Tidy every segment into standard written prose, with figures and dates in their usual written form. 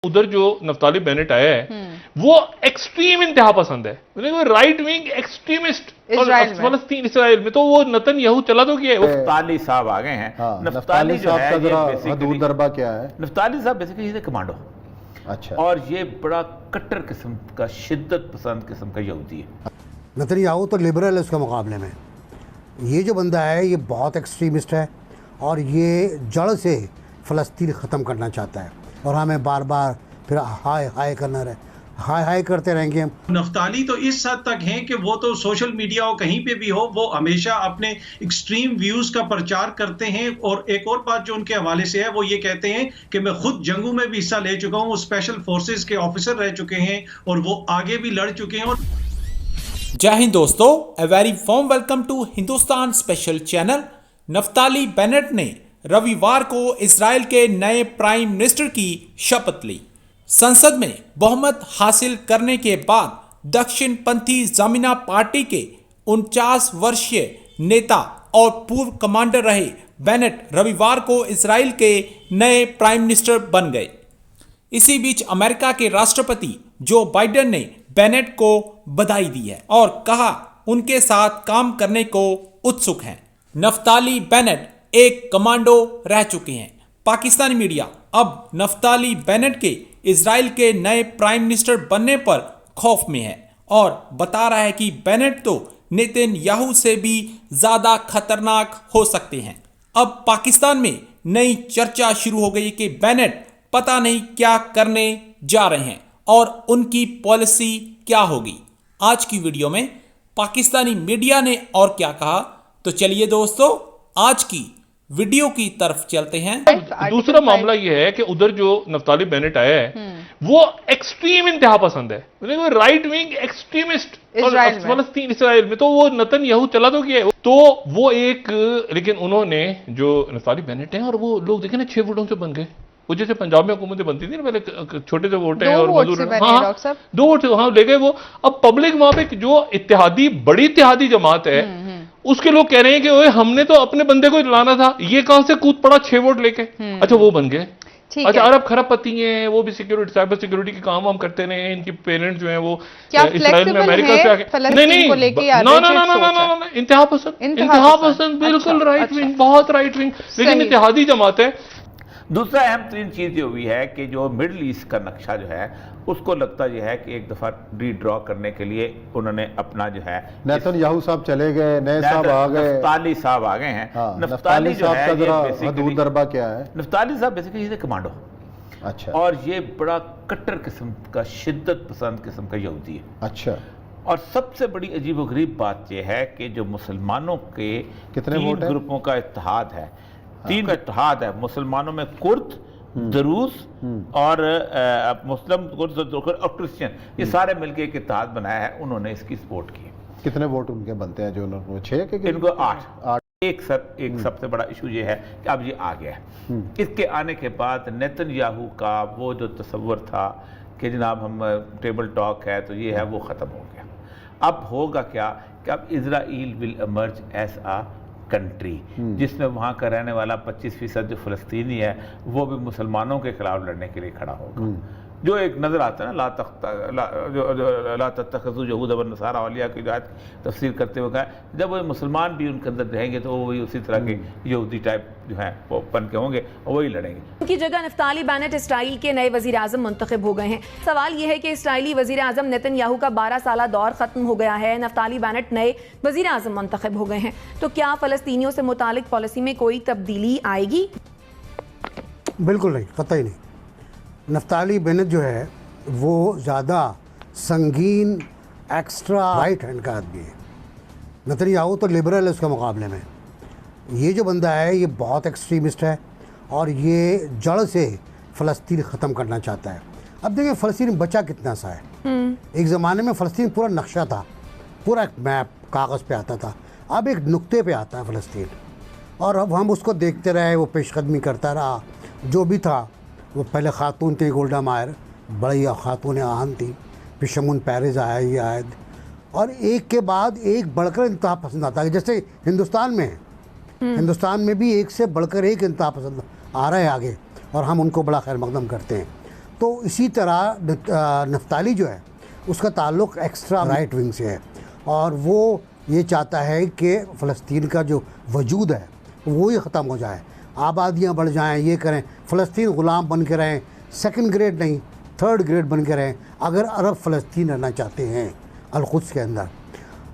उधर जो Naftali Bennett आया है वो एक्सट्रीम इंतहा पसंद है, राइट विंग एक्सट्रीमिस्ट फलस्तीन इसराइल में। तो वो नतन्याहू चला तो गया है। नफ्ताली साहब आ गए हैं। हाँ, नफ्ताली जो है ये हदूद दरबा क्या है? नफ्ताली साहब बेसिकली इज कमांडो। अच्छा। और ये बड़ा कट्टर किस्म का, शिद्दत पसंद किस्म का यहूदी है। नतन्याहू तो लिबरल है उसके मुकाबले में। ये जो बंदा है ये बहुत एक्सट्रीमिस्ट है और ये जड़ से फ़लस्तीन ख़त्म करना चाहता है और हमें बार बार फिर हाय हाय करना रहे, हाय हाय करते रहेंगे हम। नफ्ताली तो इस हद तक हैं कि वो तो सोशल मीडिया हो कहीं पे भी हो वो हमेशा अपने एक्सट्रीम व्यूज का प्रचार करते हैं। और एक और बात जो उनके हवाले से है वो ये कहते हैं कि मैं खुद जंगों में भी हिस्सा ले चुका हूँ, वो स्पेशल फोर्सेस के ऑफिसर रह चुके हैं और वो आगे भी लड़ चुके हैं। जय हिंद दोस्तों, a very warm welcome to Hindustan special channel. Naftali Bennett ने रविवार को इजराइल के नए प्राइम मिनिस्टर की शपथ ली। संसद में बहुमत हासिल करने के बाद दक्षिण पंथी ज़मीना पार्टी के 49 वर्षीय नेता और पूर्व कमांडर रहे बेनेट रविवार को इजराइल के नए प्राइम मिनिस्टर बन गए। इसी बीच अमेरिका के राष्ट्रपति जो बाइडेन ने बेनेट को बधाई दी है और कहा उनके साथ काम करने को उत्सुक हैं। नफ्ताली बेनेट एक कमांडो रह चुके हैं। पाकिस्तानी मीडिया अब नफ्ताली बेनेट के इजराइल के नए प्राइम मिनिस्टर बनने पर खौफ में है और बता रहा है कि बेनेट तो नेतन्याहू से भी ज्यादा खतरनाक हो सकते हैं। अब पाकिस्तान में नई चर्चा शुरू हो गई कि बेनेट पता नहीं क्या करने जा रहे हैं और उनकी पॉलिसी क्या होगी। आज की वीडियो में पाकिस्तानी मीडिया ने और क्या कहा, तो चलिए दोस्तों आज की वीडियो की तरफ चलते हैं। दूसरा मामला यह है कि उधर जो नफ्ताली बेनेट आया है वो एक्सट्रीम इंतहा पसंद है, राइट विंग एक्सट्रीमिस्ट फलस्तीन इसराइल में। तो वो नतन्याहू चला तो गया है। तो वो एक, लेकिन उन्होंने जो नफ्ताली बेनेट है और वो लोग देखे ना 6 वोटों से बन गए। वो जैसे पंजाब में हुकूमतें बनती थी ना पहले, छोटे से वोट हैं और मजदूर, हाँ 2 वोट से हाँ ले गए वो। अब पब्लिक वहां पे जो इत्तेहादी बड़ी इत्तेहादी जमात है उसके लोग कह रहे हैं कि ओए हमने तो अपने बंदे को लाना था, ये कहां से कूद पड़ा 6 वोट लेके। अच्छा वो बन गए। अच्छा अरब खरब पति हैं, वो भी सिक्योरिटी साइबर सिक्योरिटी के काम हम करते रहे हैं। इनकी पेरेंट्स जो हैं वो इस्राइल में अमेरिका से आके नहीं ना इंतहा पसंद बिल्कुल राइट विंग, बहुत राइट विंग, लेकिन इत्तेहादी जमात है। दूसरा अहम तरीन चीज़ ये हुई है कि जो मिडल ईस्ट का नक्शा जो है उसको लगता यह है कि एक दफ़ा रीड्रॉ करने के लिए उन्होंने अपना जो है नेतन्याहू साहब चले गए, नए साहब आ गए, नफ्ताली साहब आ गए हैं। हाँ, नफ्ताली जो है हदूद दरबा क्या है? नफ्ताली साहब बेसिकली इज कमांडो। अच्छा। और ये बड़ा कट्टर किस्म का, शिद्दत पसंद किस्म का यहूदी है। अच्छा। और सबसे बड़ी अजीबोगरीब बात यह है कि जो मुसलमानों के कितने 3 ग्रुपों का इत्तेहाद है, 3 का इत्तेहाद है मुसलमानों में, कुर्द, दरूस और मुस्लिम और क्रिश्चियन, ये सारे मिलकर एक इत्तेहाद बनाया है। उन्होंने इसकी सपोर्ट की। कितने वोट उनके बनते हैं जो उन्होंने? 6 के? इनको 8। एक सबसे बड़ा इशू ये है कि अब ये आ गया है। इसके आने के बाद नेतन्याहू का वो जो तस्वर था कि जनाब हम टेबल टॉक है तो ये है, वो ख़त्म हो गया। अब होगा क्या कि अब Israel will emerge as a country, जिसमें वहाँ का रहने वाला 25% जो फ़लस्तीनी है वो भी मुसलमानों के खिलाफ लड़ने के लिए खड़ा होगा। जो एक नज़र आता है ना ला तत्तखज़ू यहूद व नसारा औलिया की जो तफसीर करते हुए कहा, जब वो मुसलमान भी उनके अंदर रहेंगे तो वो वही उसी तरह के यहूदी टाइप जो हैं वो बन के होंगे और वही लड़ेंगे। उनकी जगह नफ्ताली बेनेट इसराइल के नए वज़ीर आज़म मुंतखब हो गए हैं। सवाल यह है कि इसराइली वज़ीर आज़म नेतन्याहू का 12 साला दौर ख़त्म हो गया है, नफ्ताली बेनेट नए वज़ीर आज़म मुंतखब हो गए हैं, तो क्या फ़लस्तीनियों से मुतालिक पॉलिसी में कोई तब्दीली आएगी? बिल्कुल नहीं, कतई नहीं। नफ्ताली बेनेट जो है वो ज़्यादा संगीन एक्स्ट्रा राइट हैंड का आदमी है। नतन्याहू तो लिबरल है उसके मुकाबले में। ये जो बंदा है ये बहुत एक्सट्रीमिस्ट है और ये जड़ से फ़लस्तीन ख़त्म करना चाहता है। अब देखिए फ़लस्तीन बचा कितना सा है। एक ज़माने में फ़लस्तीन पूरा नक्शा था, पूरा एक मैप कागज़ पे आता था, अब एक नुक्ते पे आता है फ़लस्तीन। और अब हम उसको देखते रहे, वो पेशकदमी करता रहा। जो भी था वो पहले ख़ातून थी गोल्डा मायर, बड़ी ख़ातून आन थी, फिर शमून पेरेज़ आया, ये आयद, और एक के बाद एक बढ़कर इंतहा पसंद आता है। जैसे हिंदुस्तान में है, हिंदुस्तान में भी एक से बढ़कर एक इंतहा पसंद आ रहा है आगे और हम उनको बड़ा खैर मकदम करते हैं। तो इसी तरह नफ्ताली जो है उसका ताल्लुक़ एक्स्ट्रा राइट विंग से है और वो ये चाहता है कि फ़लस्तीन का जो वजूद है वो ही ख़त्म हो जाए, आबादियाँ बढ़ जाएं, ये करें, फ़लस्तीन ग़ुलाम बन के रहें, सेकंड ग्रेड नहीं थर्ड ग्रेड बन के रहें अगर अरब फ़लस्तीन रहना चाहते हैं अल-कुद्स के अंदर।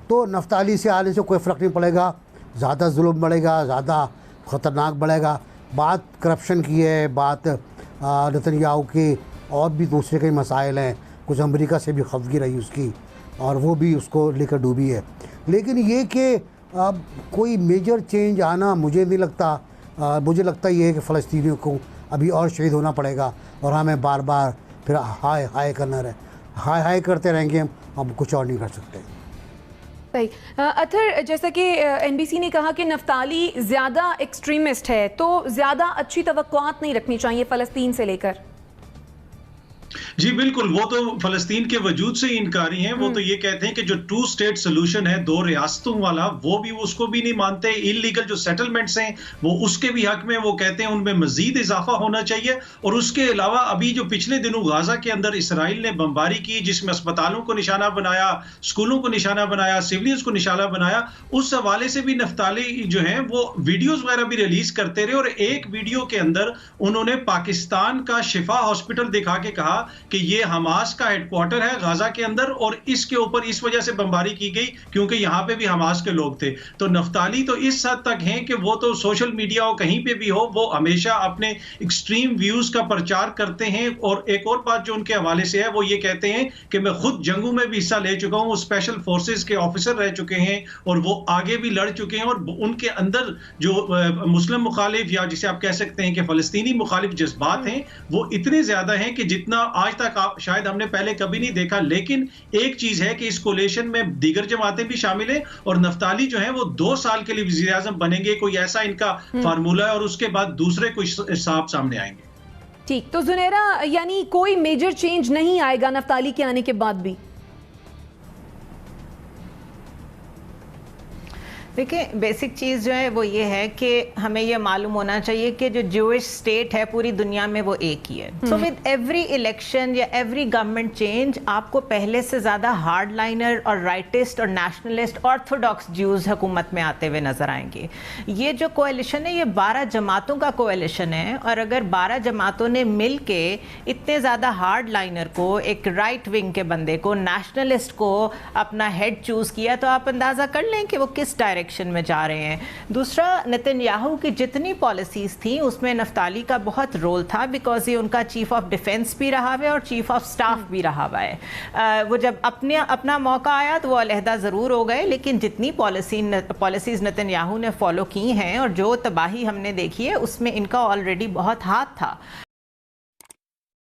तो नफ्ताली से आने से कोई फ़र्क नहीं पड़ेगा, ज़्यादा जुल्म बढ़ेगा, ज़्यादा ख़तरनाक बढ़ेगा। बात करप्शन की है, बात नेतन्याहू की और भी दूसरे कई मसाइल हैं, कुछ अमेरिका से भी खफगी रही उसकी और वो भी उसको लेकर डूबी है। लेकिन ये कि अब कोई मेजर चेंज आना मुझे नहीं लगता। मुझे लगता ये है कि फ़लस्तीनियों को अभी और शहीद होना पड़ेगा और हमें बार बार फिर हाय हाय करना रहे, हाय हाय करते रहेंगे, हम कुछ और नहीं कर सकते। सही। अथर, जैसा कि एनबीसी ने कहा कि नफ्ताली ज़्यादा एक्सट्रीमिस्ट है, तो ज़्यादा अच्छी तवक्कुआत नहीं रखनी चाहिए फ़लस्तीन से लेकर। जी बिल्कुल, वो तो फलस्तीन के वजूद से ही इनकारी हैं। वो तो ये कहते हैं कि जो 2 स्टेट सोल्यूशन है, 2 रियासतों वाला, वो भी उसको भी नहीं मानते। इलीगल जो सेटलमेंट्स हैं वो उसके भी हक में वो कहते हैं उनमें मजीद इजाफा होना चाहिए। और उसके अलावा अभी जो पिछले दिनों गाजा के अंदर इसराइल ने बमबारी की जिसमें अस्पतालों को निशाना बनाया, स्कूलों को निशाना बनाया, सिविलियंस को निशाना बनाया, उस हवाले से भी नफ्ताली जो है वो वीडियोज वगैरह भी रिलीज करते रहे। और एक वीडियो के अंदर उन्होंने पाकिस्तान का शिफा हॉस्पिटल दिखा के कहा कि ये हमास का हेडक्वार्टर है गाजा के अंदर और इसके ऊपर इस वजह से बमबारी की गई क्योंकि यहां पे भी हमास के लोग थे। तो नफ्ताली तो इस हद तक हैं कि वो तो सोशल मीडिया हो कहीं पे भी हो, वो हमेशा अपने एक्सट्रीम व्यूज का प्रचार करते हैं। और एक और बात जो उनके हवाले से है वो ये कहते हैं कि मैं खुद जंगों में भी हिस्सा ले चुका हूं, स्पेशल फोर्सेस के ऑफिसर रह चुके हैं और वो आगे भी लड़ चुके हैं। और उनके अंदर जो मुस्लिम मुखालिफ या जिसे आप कह सकते हैं कि फलस्तीनी मुखालिफ जज्बात हैं वो इतने ज्यादा हैं कि जितना आज तक शायद हमने पहले कभी नहीं देखा। लेकिन एक चीज है कि इस कोलेशन में दीगर जमातें भी शामिल हैं और नफ्ताली जो है वो 2 साल के लिए वज़ीर आज़म बनेंगे, कोई ऐसा इनका फार्मूला है और उसके बाद दूसरे कोई साहब सामने आएंगे। ठीक, तो जुनेरा यानी कोई मेजर चेंज नहीं आएगा नफ्ताली के आने के बाद भी? देखिए, बेसिक चीज़ जो है वो ये है कि हमें ये मालूम होना चाहिए कि जो ज्यूइश स्टेट है पूरी दुनिया में वो एक ही है। सो विद एवरी इलेक्शन या एवरी गवर्नमेंट चेंज आपको पहले से ज़्यादा हार्ड लाइनर और राइटिस्ट और नेशनलिस्ट ऑर्थोडॉक्स ज्यूज़ हुकूमत में आते हुए नज़र आएंगे। ये जो कोएलिशन है ये 12 जमातों का कोएलिशन है और अगर 12 जमातों ने मिल के इतने ज़्यादा हार्ड लाइनर को, एक राइट विंग के बंदे को, नेशनलिस्ट को अपना हेड चूज़ किया तो आप अंदाज़ा कर लें कि वो किस डायरेक्शन में जा रहे हैं। दूसरा, नेतन्याहू की जितनी पॉलिसीज थी उसमें नफ्ताली का बहुत रोल था बिकॉज ये उनका चीफ ऑफ डिफेंस भी रहा है और चीफ ऑफ स्टाफ भी रहा हुआ है। वो जब अपना मौका आया तो वो अलहदा ज़रूर हो गए, लेकिन जितनी पॉलिसीज नेतन्याहू ने फॉलो की हैं और जो तबाही हमने देखी है उसमें इनका ऑलरेडी बहुत हाथ था।